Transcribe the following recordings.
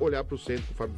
Olhar para o Centro com o Fábio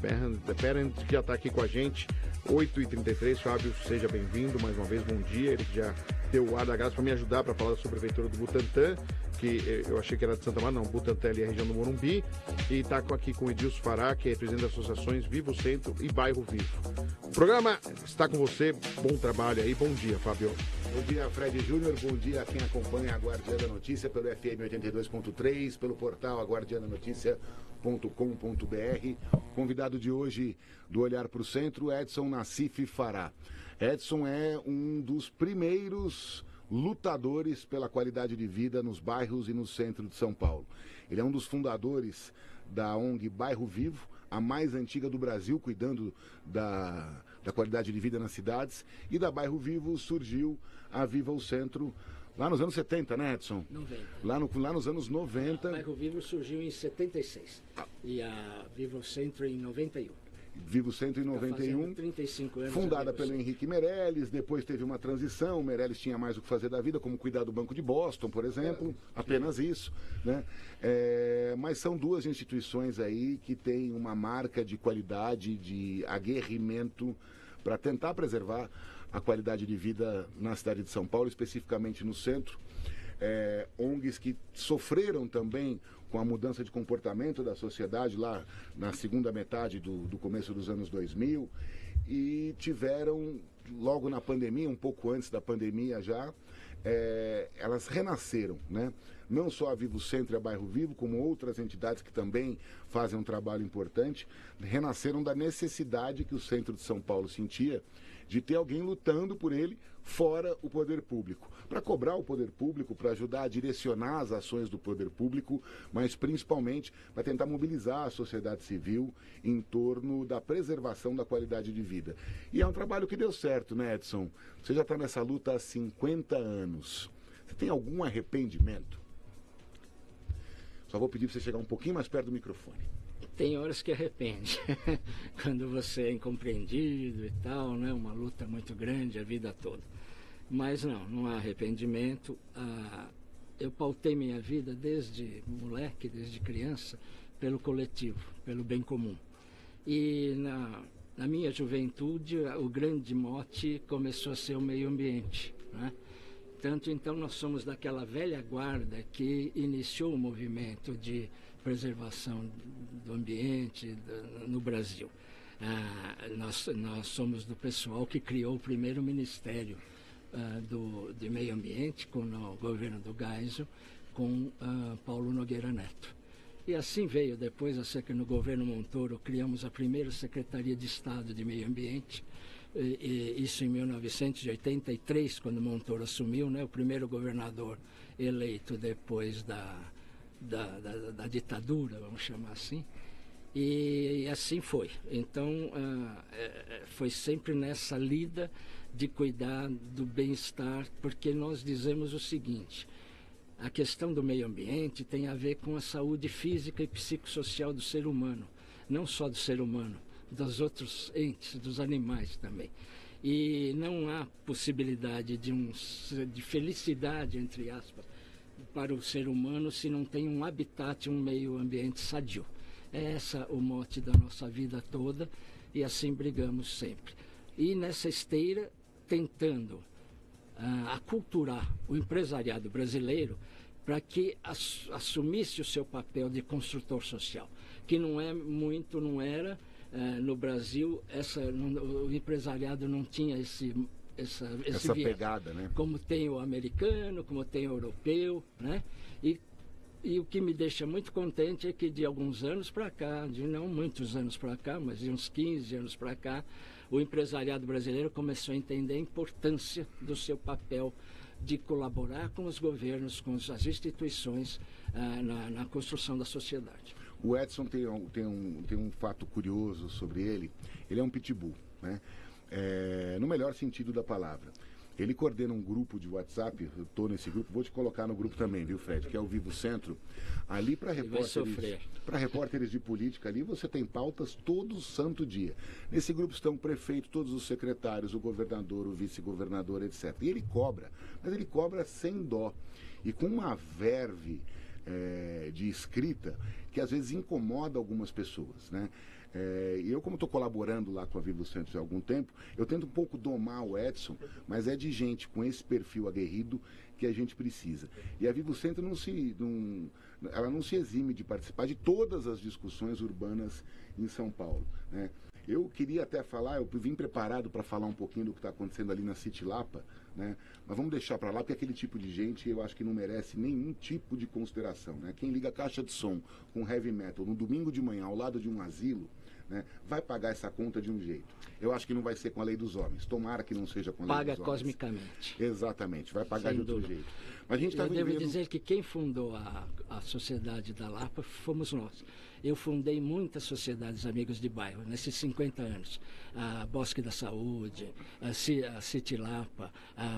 Perrent, que já está aqui com a gente, 8h33. Fábio, seja bem-vindo mais uma vez, bom dia. Ele que já deu o ar da graça para me ajudar para falar sobre a prefeitura do Butantã, que eu achei que era de Santa Maria, não, Butantã ali é a região do Morumbi, e está aqui com o Edilson Fará, que é presidente das associações Vivo Centro e Bairro Vivo. O programa está com você, bom trabalho aí, bom dia, Fábio. Bom dia, Fred Júnior, bom dia a quem acompanha a Guardiã da Notícia pelo FM 82.3, pelo portal aguardiandanoticia.com.br. Convidado de hoje do Olhar para o Centro, Edson Nassif Fará. Edson é um dos primeiros lutadores pela qualidade de vida nos bairros e no centro de São Paulo. Ele é um dos fundadores da ONG Bairro Vivo, a mais antiga do Brasil, cuidando da qualidade de vida nas cidades. E da Bairro Vivo surgiu a Viva o Centro, lá nos anos 70, né, Edson? 90. Lá nos anos 90. A Bairro Vivo surgiu em 76 e a Viva o Centro em 91. Vivo Centro em 91, 35 anos fundada pelo Henrique Meirelles. Depois teve uma transição, o Meirelles tinha mais o que fazer da vida, como cuidar do Banco de Boston, por exemplo, apenas isso, né? Mas são duas instituições aí que têm uma marca de qualidade, de aguerrimento para tentar preservar a qualidade de vida na cidade de São Paulo, especificamente no centro. ONGs que sofreram também com a mudança de comportamento da sociedade lá na segunda metade do começo dos anos 2000 e tiveram, logo na pandemia, um pouco antes da pandemia já, elas renasceram, né? Não só a Vivo Centro e a Bairro Vivo, como outras entidades que também fazem um trabalho importante, renasceram da necessidade que o centro de São Paulo sentia de ter alguém lutando por ele fora o poder público, para cobrar o poder público, para ajudar a direcionar as ações do poder público, mas principalmente para tentar mobilizar a sociedade civil em torno da preservação da qualidade de vida. E é um trabalho que deu certo, né, Edson? Você já está nessa luta há 50 anos. Você tem algum arrependimento? Só vou pedir para você chegar um pouquinho mais perto do microfone. Tem horas que arrepende, quando você é incompreendido e tal, né? Uma luta muito grande a vida toda. Mas não há arrependimento. Eu pautei minha vida desde moleque, desde criança, pelo coletivo, pelo bem comum. E na minha juventude, o grande mote começou a ser o meio ambiente, né? Tanto então nós somos daquela velha guarda que iniciou o movimento de preservação do ambiente no Brasil. Nós somos do pessoal que criou o primeiro Ministério de Meio Ambiente, com o governo do Geisel, com Paulo Nogueira Neto. E assim veio depois, no governo Montoro, criamos a primeira Secretaria de Estado de Meio Ambiente, isso em 1983, quando Montoro assumiu, né, o primeiro governador eleito depois da ditadura, vamos chamar assim, e assim foi. Então, foi sempre nessa lida de cuidar do bem-estar, porque nós dizemos o seguinte: a questão do meio ambiente tem a ver com a saúde física e psicossocial do ser humano, não só do ser humano, dos outros entes, dos animais também. E não há possibilidade de felicidade, entre aspas, para o ser humano se não tem um habitat, um meio ambiente sadio. É esse o mote da nossa vida toda e assim brigamos sempre. E nessa esteira, tentando aculturar o empresariado brasileiro para que assumisse o seu papel de construtor social, que não era no Brasil, o empresariado não tinha essa pegada, né? Como tem o americano, como tem o europeu, né? E o que me deixa muito contente é que de alguns anos para cá, de não muitos anos para cá, mas de uns 15 anos para cá, o empresariado brasileiro começou a entender a importância do seu papel de colaborar com os governos, com as instituições na construção da sociedade. O Edson tem um fato curioso sobre ele. Ele é um pitbull, né? No melhor sentido da palavra. Ele coordena um grupo de WhatsApp, eu estou nesse grupo, vou te colocar no grupo também, viu, Fred? Que é o Vivo Centro. Ali para repórteres de política, ali você tem pautas todo santo dia. Nesse grupo estão o prefeito, todos os secretários, o governador, o vice-governador, etc. E ele cobra, mas ele cobra sem dó. E com uma verve de escrita que às vezes incomoda algumas pessoas, né? E eu, como estou colaborando lá com a Vivo Centro há algum tempo, eu tento um pouco domar o Edson, mas é de gente com esse perfil aguerrido que a gente precisa. E a Vivo Centro ela não se exime de participar de todas as discussões urbanas em São Paulo, né? Eu queria até falar, eu vim preparado para falar um pouquinho do que está acontecendo ali na City Lapa, né? Mas vamos deixar para lá, porque aquele tipo de gente eu acho que não merece nenhum tipo de consideração, né? Quem liga caixa de som com heavy metal no domingo de manhã ao lado de um asilo, né, vai pagar essa conta de um jeito. Eu acho que não vai ser com a lei dos homens. Tomara que não seja com a lei dos homens. Paga cosmicamente. Exatamente, vai pagar de outro jeito. Mas a gente Eu devo dizer que quem fundou a Sociedade da Lapa fomos nós. Eu fundei muitas sociedades amigos de bairro nesses 50 anos. A Bosque da Saúde, a City Lapa,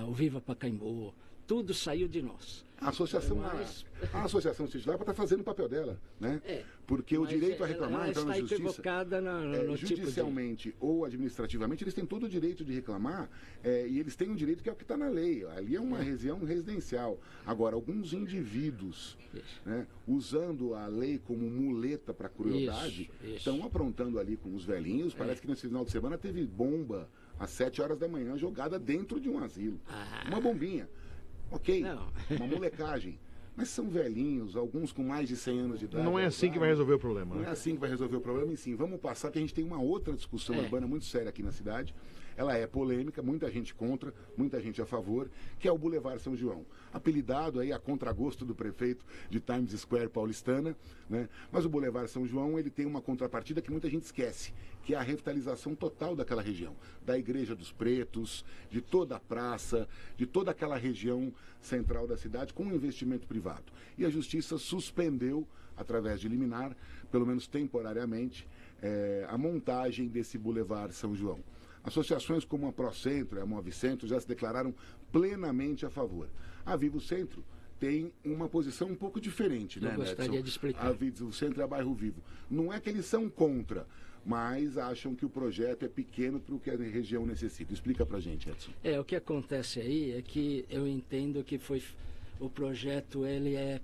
o Viva Pacaembu, tudo saiu de nós. A Associação City Lapa está fazendo o papel dela, né? Porque o direito a reclamar então na justiça, equivocada no judicialmente ou administrativamente, eles têm todo o direito de reclamar, e eles têm um direito que é o que está na lei. Ali é uma região residencial. Agora, alguns indivíduos, né, usando a lei como muleta para crueldade, estão aprontando ali com os velhinhos. Parece que nesse final de semana teve bomba às 7 horas da manhã jogada dentro de um asilo. Uma bombinha. Ok, uma molecagem. Mas são velhinhos, alguns com mais de 100 anos de idade. Não é assim que vai resolver o problema. Não é assim que vai resolver o problema, e sim, vamos passar, que a gente tem uma outra discussão urbana muito séria aqui na cidade. Ela é polêmica, muita gente contra, muita gente a favor, que é o Boulevard São João. Apelidado aí a contragosto do prefeito de Times Square paulistana, né? Mas o Boulevard São João, ele tem uma contrapartida que muita gente esquece, que é a revitalização total daquela região, da Igreja dos Pretos, de toda a praça, de toda aquela região central da cidade, com um investimento privado. E a Justiça suspendeu, através de liminar, pelo menos temporariamente, a montagem desse Boulevard São João. Associações como a ProCentro e a Movicentro já se declararam plenamente a favor. A Vivo Centro tem uma posição um pouco diferente, né, Edson? Eu gostaria de explicar. A Vivo Centro é bairro vivo. Não é que eles são contra, mas acham que o projeto é pequeno para o que a região necessita. Explica pra gente, Edson. O que acontece aí é que eu entendo que o projeto ele é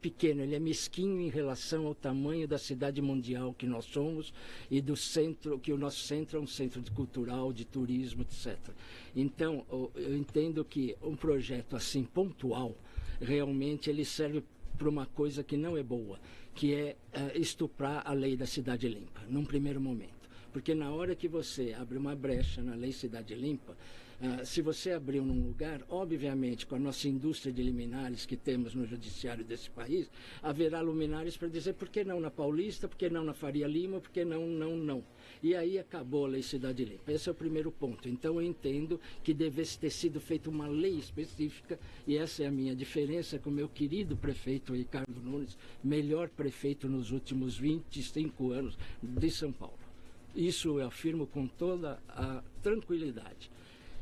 pequeno, ele é mesquinho em relação ao tamanho da cidade mundial que nós somos e do centro, que o nosso centro é um centro cultural, de turismo, etc. Então, eu entendo que um projeto assim pontual, realmente ele serve para uma coisa que não é boa, que é estuprar a lei da cidade limpa, num primeiro momento. Porque na hora que você abre uma brecha na lei Cidade Limpa, se você abriu num lugar, obviamente, com a nossa indústria de liminares que temos no judiciário desse país, haverá luminares para dizer por que não na Paulista, por que não na Faria Lima, por que não. E aí acabou a lei Cidade Limpa. Esse é o primeiro ponto. Então eu entendo que devesse ter sido feita uma lei específica, e essa é a minha diferença com o meu querido prefeito Ricardo Nunes, melhor prefeito nos últimos 25 anos de São Paulo. Isso eu afirmo com toda a tranquilidade.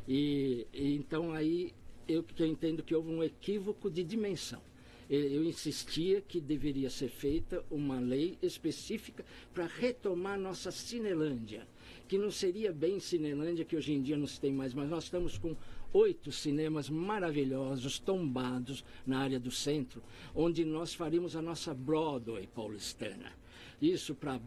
E então aí eu entendo que houve um equívoco de dimensão. Eu insistia que deveria ser feita uma lei específica para retomar nossa Cinelândia, que não seria bem Cinelândia, que hoje em dia não se tem mais, mas nós estamos com 8 cinemas maravilhosos, tombados na área do centro, onde nós faríamos a nossa Broadway paulistana. Isso para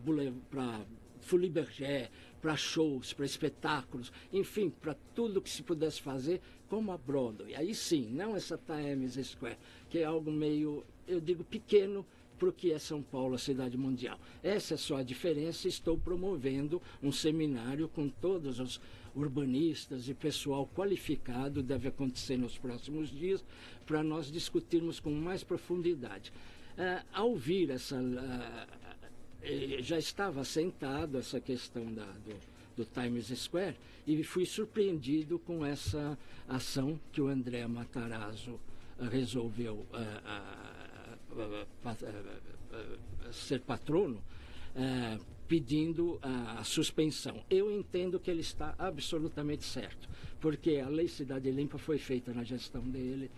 Folie Bergère, para shows, para espetáculos, enfim, para tudo que se pudesse fazer como a Broadway. Aí sim, não essa Times Square, que é algo meio, eu digo, pequeno para o que é São Paulo, a cidade mundial. Essa é só a diferença. Estou promovendo um seminário com todos os urbanistas e pessoal qualificado, deve acontecer nos próximos dias, para nós discutirmos com mais profundidade. Ao vir essa... já estava assentado essa questão do Times Square e fui surpreendido com essa ação que o André Matarazzo resolveu ser patrono, pedindo a suspensão. Eu entendo que ele está absolutamente certo, porque a Lei Cidade Limpa foi feita na gestão dele,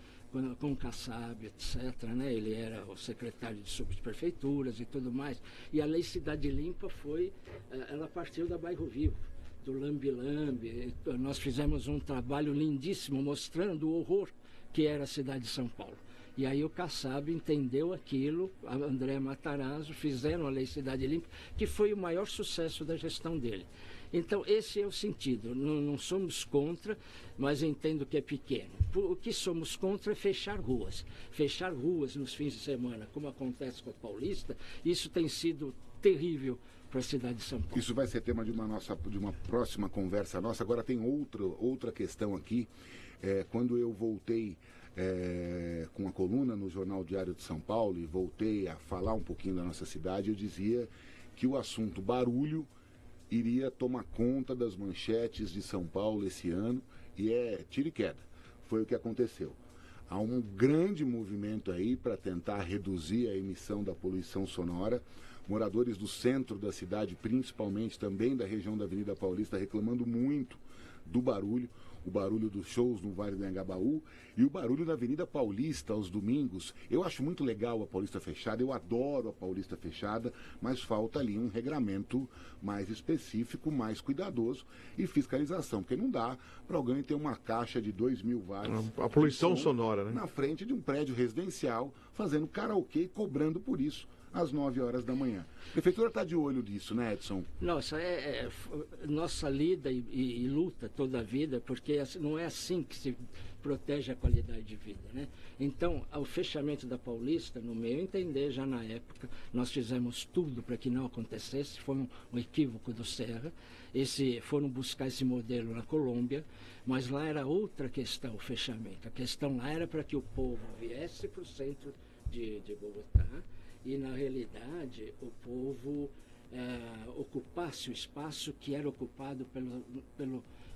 com o Kassab, etc., né? Ele era o secretário de subprefeituras e tudo mais. E a Lei Cidade Limpa ela partiu da Bairro Vivo, do Lambi-Lambi. Nós fizemos um trabalho lindíssimo mostrando o horror que era a cidade de São Paulo. E aí o Kassab entendeu aquilo, a André Matarazzo, fizeram a Lei Cidade Limpa, que foi o maior sucesso da gestão dele. Então, esse é o sentido. Não somos contra, mas entendo que é pequeno. O que somos contra é fechar ruas. Fechar ruas nos fins de semana, como acontece com a Paulista, isso tem sido terrível para a cidade de São Paulo. Isso vai ser tema de uma próxima conversa nossa. Agora tem outra questão aqui. Quando eu voltei com a coluna no Jornal Diário de São Paulo e voltei a falar um pouquinho da nossa cidade, eu dizia que o assunto barulho iria tomar conta das manchetes de São Paulo esse ano, e é tiro e queda. Foi o que aconteceu. Há um grande movimento aí para tentar reduzir a emissão da poluição sonora. Moradores do centro da cidade, principalmente também da região da Avenida Paulista, reclamando muito do barulho. O barulho dos shows no Vale do Anhangabaú e o barulho na Avenida Paulista aos domingos. Eu acho muito legal a Paulista fechada, eu adoro a Paulista fechada, mas falta ali um regramento mais específico, mais cuidadoso e fiscalização, porque não dá para alguém ter uma caixa de 2.000 watts. A poluição sonora, né? Na frente de um prédio residencial, fazendo karaokê e cobrando por isso às 9 horas da manhã. A prefeitura está de olho nisso, né, Edson? Nossa, nossa lida e luta toda a vida, porque não é assim que se protege a qualidade de vida, né? Então, o fechamento da Paulista, no meu entender, já na época, nós fizemos tudo para que não acontecesse, foi um equívoco do Serra. Foram buscar esse modelo na Colômbia, mas lá era outra questão, o fechamento. A questão lá era para que o povo viesse para o centro de Bogotá, e, na realidade, o povo ocupasse o espaço que era ocupado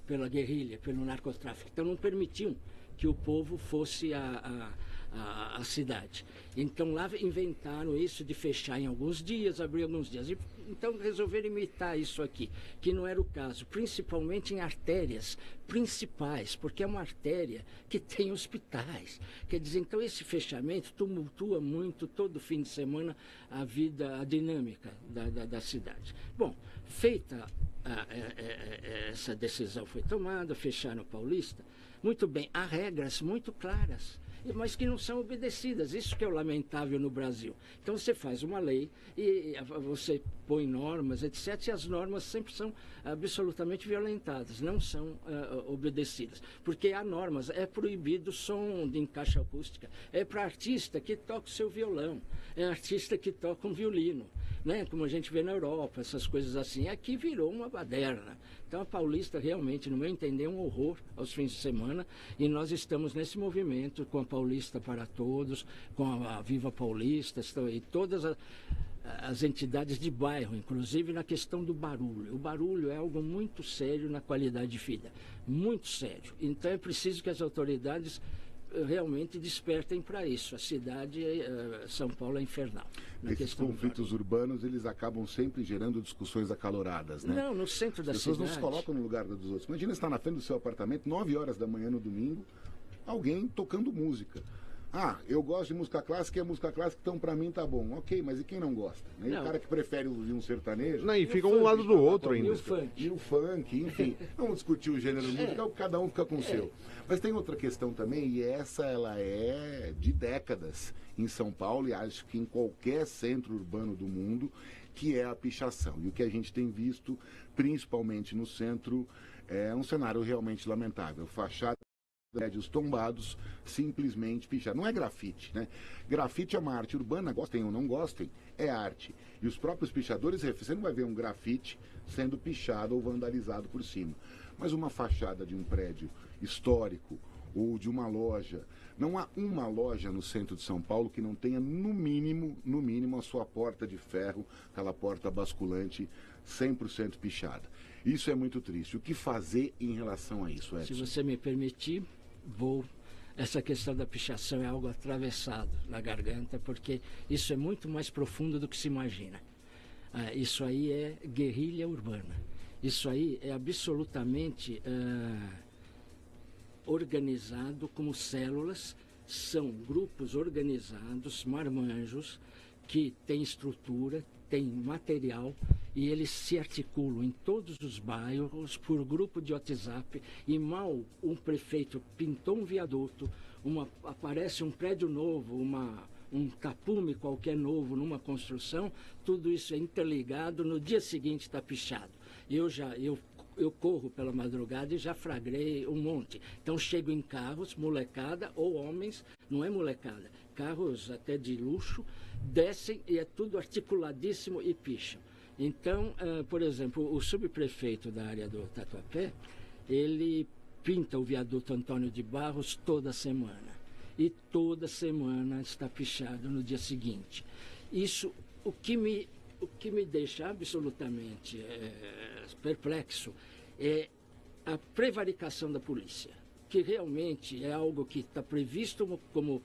pela guerrilha, pelo narcotráfico. Então, não permitiam que o povo fosse à cidade. Então, lá inventaram isso de fechar em alguns dias, abrir alguns dias. Então, resolveram imitar isso aqui, que não era o caso, principalmente em artérias principais, porque é uma artéria que tem hospitais. Quer dizer, então, esse fechamento tumultua muito todo fim de semana a vida, a dinâmica da cidade. Bom, feita essa decisão foi tomada, fecharam o Paulista, muito bem, há regras muito claras, mas que não são obedecidas. Isso que é o lamentável no Brasil. Então você faz uma lei e você põe normas, etc., e as normas sempre são absolutamente violentadas, não são obedecidas. Porque há normas, é proibido som de encaixe acústica, é para artista que toca o seu violão, é artista que toca um violino, né? Como a gente vê na Europa, essas coisas assim. Aqui virou uma baderna. Então a Paulista realmente, no meu entender, é um horror aos fins de semana, e nós estamos nesse movimento com a Paulista para Todos, com a Viva Paulista, e todas as entidades de bairro, inclusive na questão do barulho. O barulho é algo muito sério na qualidade de vida, muito sério. Então é preciso que as autoridades realmente despertem para isso. A cidade, São Paulo, é infernal. Esses conflitos urbanos, eles acabam sempre gerando discussões acaloradas, né? Não, no centro da cidade. As pessoas não se colocam no lugar dos outros. Imagina estar na frente do seu apartamento, 9 horas da manhã no domingo, alguém tocando música. Ah, eu gosto de música clássica e a música clássica, então pra mim tá bom. Ok, mas e quem não gosta? E o cara que prefere ouvir um sertanejo? Não, e fica um lado do outro ainda. E o funk, enfim. Vamos discutir o gênero musical, cada um fica com o seu. Mas tem outra questão também, e essa ela é de décadas em São Paulo, e acho que em qualquer centro urbano do mundo, que é a pichação. E o que a gente tem visto, principalmente no centro, é um cenário realmente lamentável. Fachada, prédios tombados, simplesmente pichar. Não é grafite, né? Grafite é uma arte urbana, gostem ou não gostem, é arte. E os próprios pichadores, você não vai ver um grafite sendo pichado ou vandalizado por cima. Mas uma fachada de um prédio histórico ou de uma loja, não há uma loja no centro de São Paulo que não tenha no mínimo a sua porta de ferro, aquela porta basculante 100% pichada. Isso é muito triste. O que fazer em relação a isso, Edson? Se você me permitir, essa questão da pichação é algo atravessado na garganta, porque isso é muito mais profundo do que se imagina. Isso aí é guerrilha urbana. Isso aí é absolutamente organizado como células. São grupos organizados, marmanjos, que têm estrutura, têm material e eles se articulam em todos os bairros por grupo de WhatsApp, e mal um prefeito pintou um viaduto, aparece um prédio novo, um tapume qualquer novo numa construção, tudo isso é interligado, no dia seguinte está pichado. Eu corro pela madrugada e já flagrei um monte. Então chego em carros, molecada ou homens, não é molecada, carros até de luxo, descem e é tudo articuladíssimo e picham. Então, por exemplo, o subprefeito da área do Tatuapé, ele pinta o viaduto Antônio de Barros toda semana. E toda semana está pichado no dia seguinte. Isso, o que me deixa absolutamente perplexo é a prevaricação da polícia, que realmente é algo que está previsto como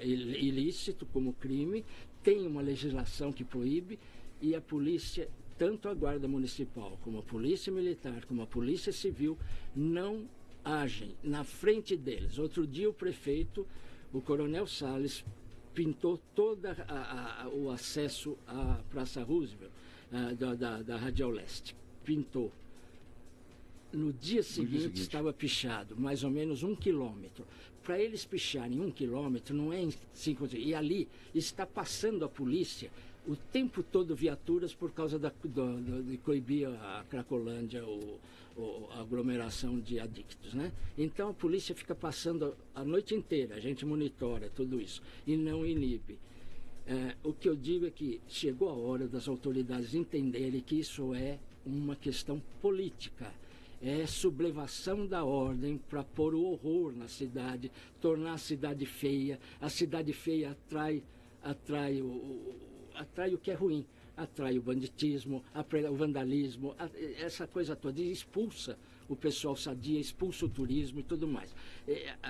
ilícito, como crime, tem uma legislação que proíbe, e a polícia, tanto a Guarda Municipal, como a Polícia Militar, como a Polícia Civil, não agem na frente deles. Outro dia o prefeito, o Coronel Salles, pintou todo o acesso à Praça Roosevelt, da Radial Leste. Pintou. No dia seguinte estava pichado, mais ou menos 1 quilômetro. Para eles picharem 1 quilômetro, não é em 5 dias. E ali está passando a polícia o tempo todo viaturas por causa de coibir a Cracolândia, a aglomeração de adictos, né? Então a polícia fica passando a noite inteira, a gente monitora tudo isso e não inibe. O que eu digo é que chegou a hora das autoridades entenderem que isso é uma questão política. É sublevação da ordem para pôr o horror na cidade, tornar a cidade feia. A cidade feia atrai o que é ruim, atrai o banditismo, o vandalismo, essa coisa toda, e expulsa o pessoal sadia, expulsa o turismo e tudo mais.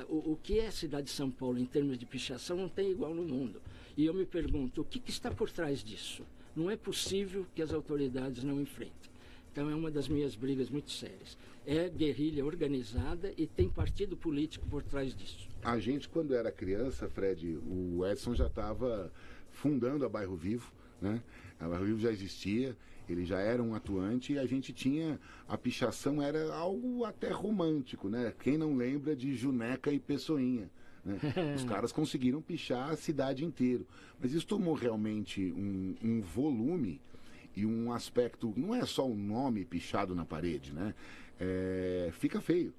O que é a cidade de São Paulo em termos de pichação não tem igual no mundo. E eu me pergunto, o que está por trás disso? Não é possível que as autoridades não enfrentem. Então é uma das minhas brigas muito sérias. É guerrilha organizada e tem partido político por trás disso. A gente, quando era criança, Fred, o Edson já estava fundando a Bairro Vivo, né? A Bairro Vivo já existia, ele já era um atuante, e a gente tinha, a pichação era algo até romântico, né? Quem não lembra de Juneca e Pessoinha, né? Os caras conseguiram pichar a cidade inteira, mas isso tomou realmente um volume e um aspecto, não é só um nome pichado na parede, né? Fica feio.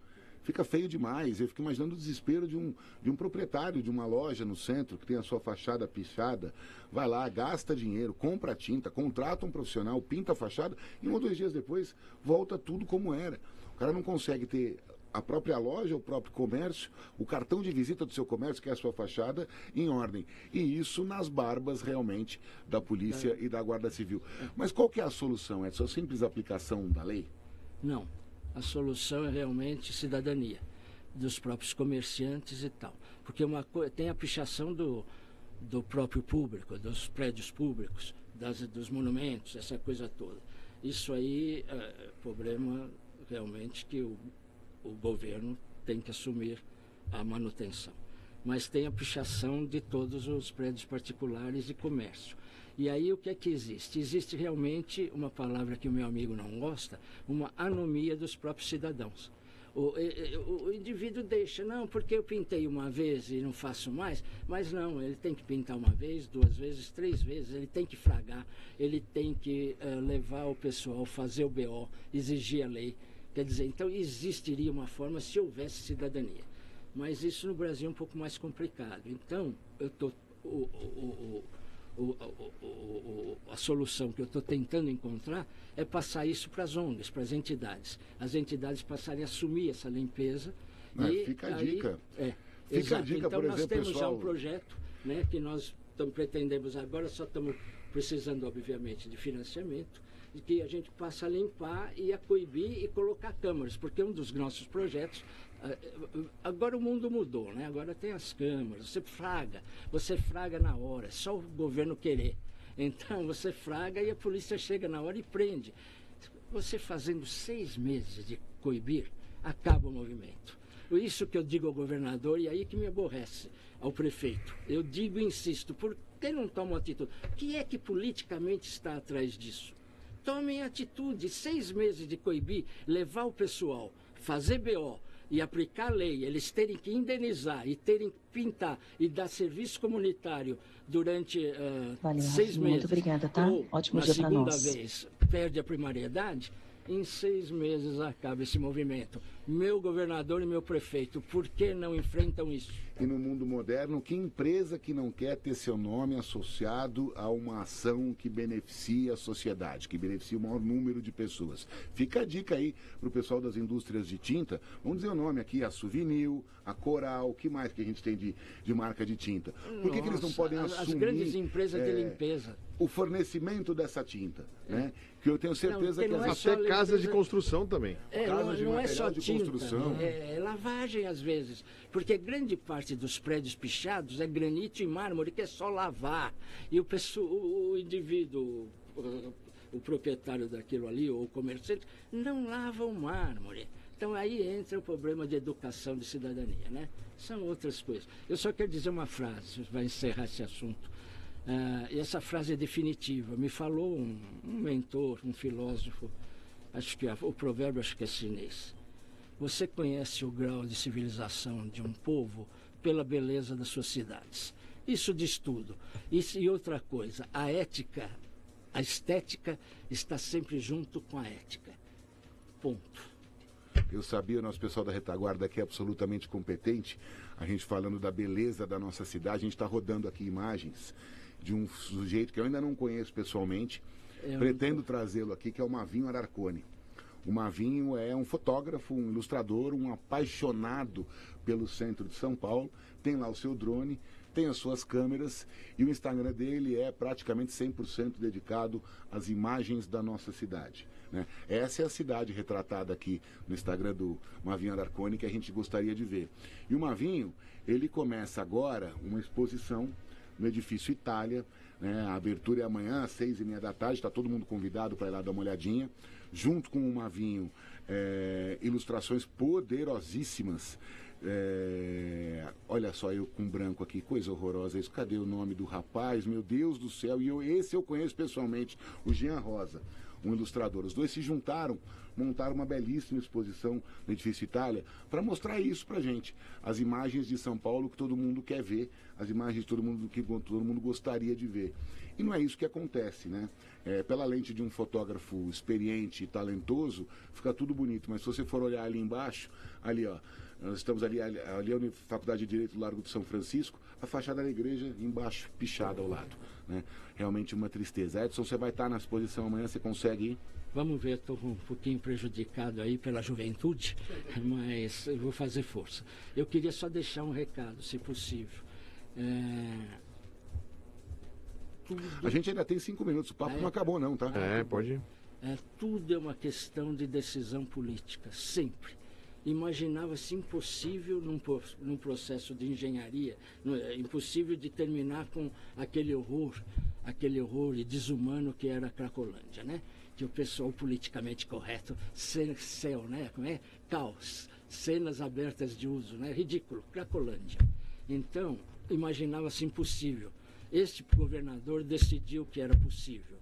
Fica feio demais. Eu fico imaginando o desespero de um proprietário de uma loja no centro que tem a sua fachada pichada. Vai lá, gasta dinheiro, compra tinta, contrata um profissional, pinta a fachada e 1 ou 2 dias depois volta tudo como era. O cara não consegue ter a própria loja, o próprio comércio, o cartão de visita do seu comércio, que é a sua fachada, em ordem. E isso nas barbas, realmente, da polícia e da Guarda Civil. Mas qual que é a solução? É só simples aplicação da lei? Não. A solução é realmente cidadania dos próprios comerciantes e tal. Porque tem a pichação do próprio público, dos prédios públicos, dos monumentos, essa coisa toda. Isso aí é problema realmente que o governo tem que assumir a manutenção. Mas tem a pichação de todos os prédios particulares e comércio. E aí o que é que existe? Existe realmente uma palavra que o meu amigo não gosta, uma anomia dos próprios cidadãos. O indivíduo deixa, não, porque eu pintei uma vez e não faço mais, mas não, ele tem que pintar 1 vez, 2 vezes, 3 vezes, ele tem que fragar, ele tem que levar o pessoal, fazer o BO, exigir a lei. Quer dizer, então existiria uma forma se houvesse cidadania. Mas isso no Brasil é um pouco mais complicado. Então, a solução que eu estou tentando encontrar é passar isso para as ONGs, para as entidades. As entidades passarem a assumir essa limpeza. Fica a dica. Fica a dica, então, por nós exemplo, temos pessoal... já um projeto, né, que nós pretendemos agora, só estamos precisando, obviamente, de financiamento, de que a gente passa a limpar e a coibir e colocar câmaras, porque um dos nossos projetos... Agora o mundo mudou, né? Agora tem as câmaras, você fraga na hora, é só o governo querer. Então você fraga e a polícia chega na hora e prende. Você fazendo 6 meses de coibir, acaba o movimento. Isso que eu digo ao governador, e aí que me aborrece, ao prefeito. Eu digo e insisto, por que não toma atitude? O que é que politicamente está atrás disso? tomem atitude. 6 meses de coibir, levar o pessoal, fazer BO e aplicar a lei, eles terem que indenizar e terem que pintar e dar serviço comunitário durante 6 meses. Muito obrigada, tá? Ou, ótimo dia para nós. Na segunda vez, perde a primariedade, em 6 meses acaba esse movimento. Meu governador e meu prefeito, por que não enfrentam isso? E no mundo moderno, que empresa que não quer ter seu nome associado a uma ação que beneficia a sociedade, que beneficia o maior número de pessoas? Fica a dica aí para o pessoal das indústrias de tinta. Vamos dizer o nome aqui, a Suvinil, a Coral, o que mais que a gente tem de marca de tinta? Por que eles não podem assumir... As grandes empresas de limpeza. O fornecimento dessa tinta, né? Que eu tenho certeza que... Até casas de construção também. Não é só tinta, é lavagem às vezes, porque grande parte dos prédios pichados é granito e mármore, que é só lavar. E o indivíduo, o proprietário daquilo ali, ou o comerciante, não lava o mármore. Então aí entra o problema de educação de cidadania, né? São outras coisas. Eu só quero dizer uma frase, vai encerrar esse assunto. E essa frase é definitiva. Me falou um mentor, um filósofo, acho que o provérbio acho que é chinês. Você conhece o grau de civilização de um povo pela beleza das suas cidades. Isso diz tudo. E outra coisa, a ética, a estética está sempre junto com a ética. Ponto. Eu sabia, o nosso pessoal da retaguarda aqui é absolutamente competente. A gente falando da beleza da nossa cidade, a gente está rodando aqui imagens de um sujeito que eu ainda não conheço pessoalmente. Pretendo trazê-lo aqui, que é o Mavinho Ararconi. O Mavinho é um fotógrafo, um ilustrador, um apaixonado pelo centro de São Paulo. Tem lá o seu drone, tem as suas câmeras e o Instagram dele é praticamente 100% dedicado às imagens da nossa cidade, né? Essa é a cidade retratada aqui no Instagram do Mavinho Ararconi que a gente gostaria de ver. E o Mavinho, ele começa agora uma exposição no Edifício Itália, né? A abertura é amanhã às 6h30 da tarde, está todo mundo convidado para ir lá dar uma olhadinha. Junto com o Mavinho, ilustrações poderosíssimas. Olha só, eu com branco aqui, coisa horrorosa isso. Cadê o nome do rapaz? Meu Deus do céu. E esse eu conheço pessoalmente, o Jean Rosa, um ilustrador. Os dois se juntaram, montaram uma belíssima exposição no Edifício Itália para mostrar isso pra gente. As imagens de São Paulo que todo mundo quer ver, as imagens de todo mundo que todo mundo gostaria de ver. E não é isso que acontece, né? Pela lente de um fotógrafo experiente e talentoso, fica tudo bonito. Mas se você for olhar ali embaixo, ali ó, nós estamos ali é a Faculdade de Direito do Largo de São Francisco, a fachada da igreja embaixo, pichada ao lado, né? Realmente uma tristeza. Edson, você vai estar na exposição amanhã, você consegue ir? Vamos ver, estou um pouquinho prejudicado aí pela juventude, mas eu vou fazer força. Eu queria só deixar um recado, se possível. A gente ainda tem 5 minutos, o papo não acabou não, tá? Pode ir. Tudo é uma questão de decisão política, sempre. Imaginava-se impossível num processo de engenharia, impossível de terminar com aquele horror e desumano que era a Cracolândia, né? Que o pessoal politicamente correto, céu, né? Como é? Caos, cenas abertas de uso, né? Ridículo, Cracolândia. Então, imaginava-se impossível. Este governador decidiu que era possível.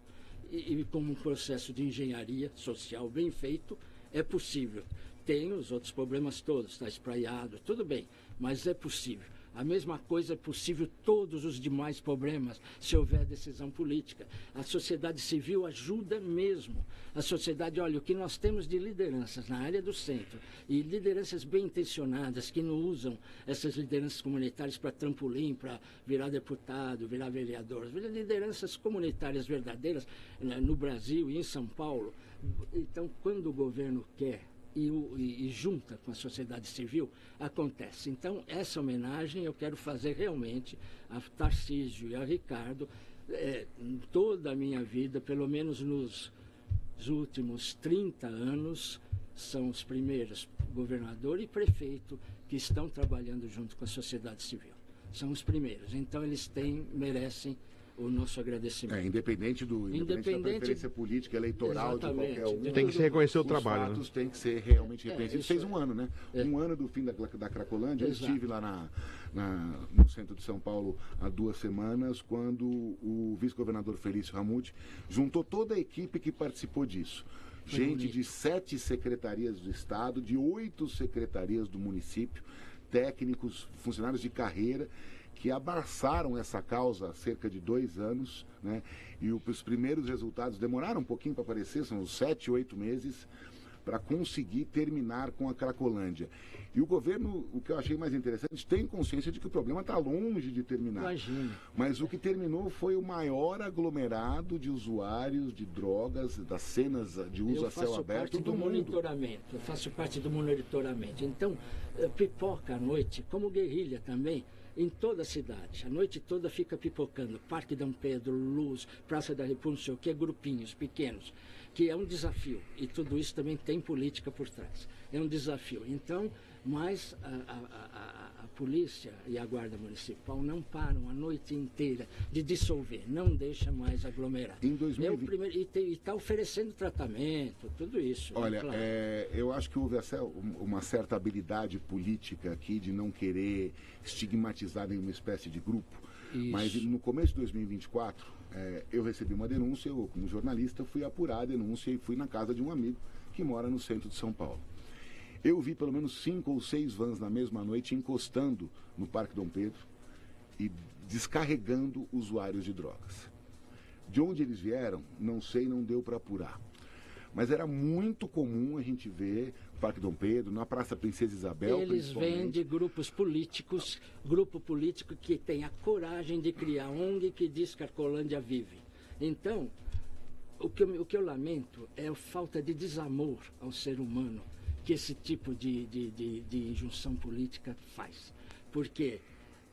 E como um processo de engenharia social bem feito, é possível. Tem os outros problemas todos, está espraiado, tudo bem, mas é possível. A mesma coisa é possível todos os demais problemas, se houver decisão política. A sociedade civil ajuda mesmo. A sociedade, olha, o que nós temos de lideranças na área do centro, e lideranças bem intencionadas, que não usam essas lideranças comunitárias para trampolim, para virar deputado, virar vereador. Lideranças comunitárias verdadeiras no Brasil e em São Paulo. Então, quando o governo quer e junta com a sociedade civil, acontece. Então, essa homenagem eu quero fazer realmente a Tarcísio e a Ricardo. Toda a minha vida, pelo menos nos últimos 30 anos, são os primeiros, governador e prefeito, que estão trabalhando junto com a sociedade civil. São os primeiros. Então, eles merecem o nosso agradecimento. Independente da preferência política, eleitoral, exatamente, de qualquer um. Tem que se reconhecer o trabalho. Os fatos têm que ser realmente reconhecidos. Fez é. um ano, né? Um ano do fim da Cracolândia. Eu Exato. estive lá no centro de São Paulo há 2 semanas, quando o vice-governador Felício Ramute juntou toda a equipe que participou disso. Gente de 7 secretarias do Estado, de 8 secretarias do município, técnicos, funcionários de carreira, que abraçaram essa causa há cerca de 2 anos, né? E os primeiros resultados demoraram um pouquinho para aparecer, são uns 7, 8 meses, para conseguir terminar com a Cracolândia. E o governo, o que eu achei mais interessante, tem consciência de que o problema está longe de terminar. Imagina. Mas o que terminou foi o maior aglomerado de usuários de drogas, das cenas de uso a céu aberto do mundo. Eu faço parte do monitoramento. Então, pipoca à noite, como guerrilha também, em toda a cidade. A noite toda fica pipocando. Parque Dom Pedro, Luz, Praça da República, que é grupinhos pequenos, que é um desafio. E tudo isso também tem política por trás. É um desafio. Então, mas a polícia e a guarda municipal não param a noite inteira de dissolver, não deixa mais aglomerar. Em 2020... E está oferecendo tratamento, tudo isso. Olha, claro. Eu acho que houve uma certa habilidade política aqui de não querer estigmatizar nenhuma espécie de grupo. Isso. Mas no começo de 2024, eu recebi uma denúncia, eu como jornalista fui apurar a denúncia e fui na casa de um amigo que mora no centro de São Paulo. Eu vi pelo menos 5 ou 6 vans na mesma noite encostando no Parque Dom Pedro e descarregando usuários de drogas. De onde eles vieram, não sei, não deu para apurar. Mas era muito comum a gente ver no Parque Dom Pedro, na Praça Princesa Isabel, eles vêm de grupos políticos, grupo político que tem a coragem de criar ONG que diz que a Cracolândia vive. Então, o que eu lamento é a falta de desamor ao ser humano que esse tipo de injunção política faz. Porque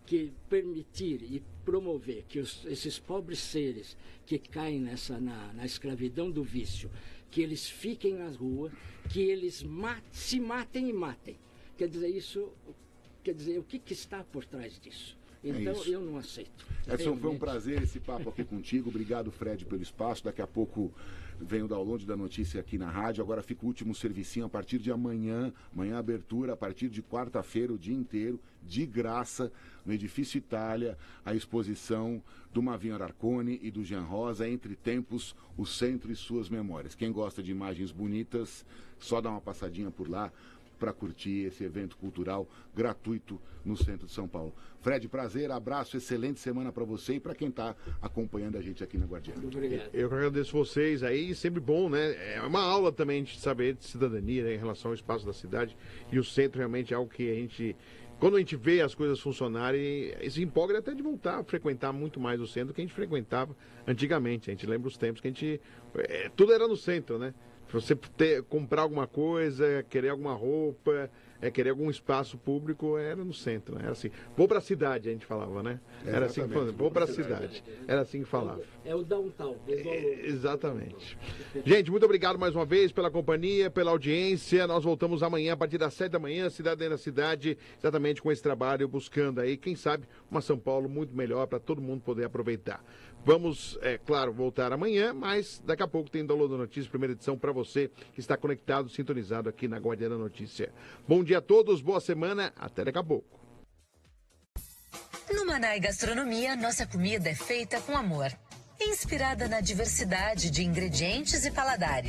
que permitir e promover que esses pobres seres que caem na escravidão do vício, que eles fiquem na rua, que eles se matem e matem. Quer dizer, o que está por trás disso? Então, eu não aceito. Edson, realmente. Foi um prazer esse papo aqui contigo. Obrigado, Fred, pelo espaço. Daqui a pouco vem o download da notícia aqui na rádio. Agora fica o último servicinho a partir de amanhã. Amanhã abertura, a partir de quarta-feira, o dia inteiro, de graça, no Edifício Itália, a exposição do Mavinho Ararconi e do Jean Rosa, Entre Tempos, o Centro e Suas Memórias. Quem gosta de imagens bonitas, só dá uma passadinha por lá para curtir esse evento cultural gratuito no centro de São Paulo. Fred, prazer, abraço, excelente semana para você e para quem está acompanhando a gente aqui na Guardiã. Obrigado. Eu que agradeço vocês aí, sempre bom, né? É uma aula também de saber de cidadania, né, em relação ao espaço da cidade, e o centro realmente é algo que a gente, quando a gente vê as coisas funcionarem, se empolga até de voltar a frequentar muito mais o centro que a gente frequentava antigamente. A gente lembra os tempos que a gente, tudo era no centro, né? Você comprar alguma coisa, querer alguma roupa, querer algum espaço público, era no centro, né? Era assim, vou pra cidade, a gente falava, né? Era assim que falava, vou pra cidade. Era assim que falava. É o downtown. Exatamente. Gente, muito obrigado mais uma vez pela companhia, pela audiência. Nós voltamos amanhã, a partir das 7 da manhã, Cidade na Cidade, exatamente com esse trabalho, buscando aí, quem sabe, uma São Paulo muito melhor para todo mundo poder aproveitar. Vamos, claro, voltar amanhã, mas daqui a pouco tem download da notícia, primeira edição, para você que está conectado, sintonizado aqui na Guardiã da Notícia. Bom dia a todos, boa semana, até daqui a pouco. No Manai Gastronomia, nossa comida é feita com amor, inspirada na diversidade de ingredientes e paladares.